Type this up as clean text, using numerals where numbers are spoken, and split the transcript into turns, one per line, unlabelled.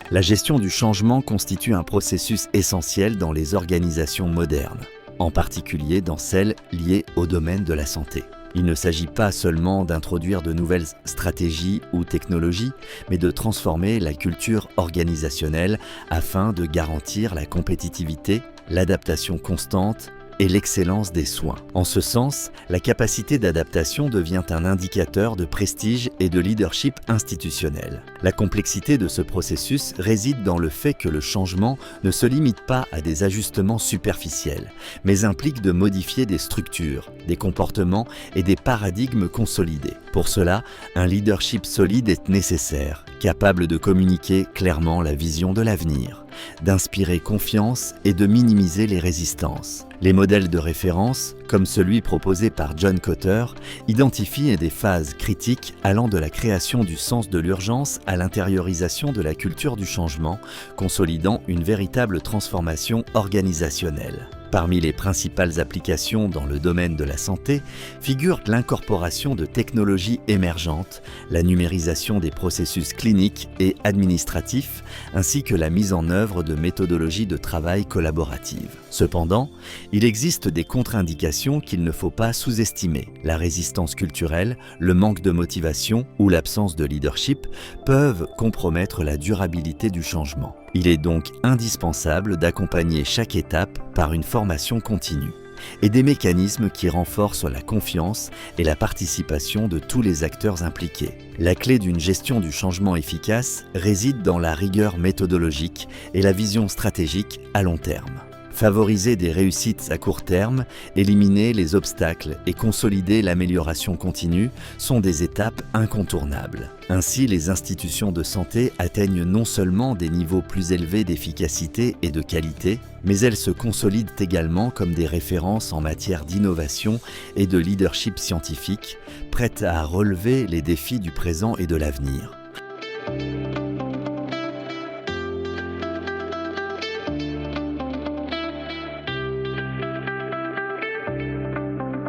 La gestion du changement constitue un processus essentiel dans les organisations modernes, en particulier dans celles liées au domaine de la santé. Il ne s'agit pas seulement d'introduire de nouvelles stratégies ou technologies, mais de transformer la culture organisationnelle afin de garantir la compétitivité, l'adaptation constante et l'excellence des soins. En ce sens, la capacité d'adaptation devient un indicateur de prestige et de leadership institutionnel. La complexité de ce processus réside dans le fait que le changement ne se limite pas à des ajustements superficiels, mais implique de modifier des structures, des comportements et des paradigmes consolidés. Pour cela, un leadership solide est nécessaire, capable de communiquer clairement la vision de l'avenir, d'inspirer confiance et de minimiser les résistances. Les modèles de référence, comme celui proposé par John Kotter, identifient des phases critiques allant de la création du sens de l'urgence à l'intériorisation de la culture du changement, consolidant une véritable transformation organisationnelle. Parmi les principales applications dans le domaine de la santé figure l'incorporation de technologies émergentes, la numérisation des processus cliniques et administratifs, ainsi que la mise en œuvre de méthodologies de travail collaboratives. Cependant, il existe des contre-indications qu'il ne faut pas sous-estimer. La résistance culturelle, le manque de motivation ou l'absence de leadership peuvent compromettre la durabilité du changement. Il est donc indispensable d'accompagner chaque étape par une formation continue et des mécanismes qui renforcent la confiance et la participation de tous les acteurs impliqués. La clé d'une gestion du changement efficace réside dans la rigueur méthodologique et la vision stratégique à long terme. Favoriser des réussites à court terme, éliminer les obstacles et consolider l'amélioration continue sont des étapes incontournables. Ainsi, les institutions de santé atteignent non seulement des niveaux plus élevés d'efficacité et de qualité, mais elles se consolident également comme des références en matière d'innovation et de leadership scientifique, prêtes à relever les défis du présent et de l'avenir.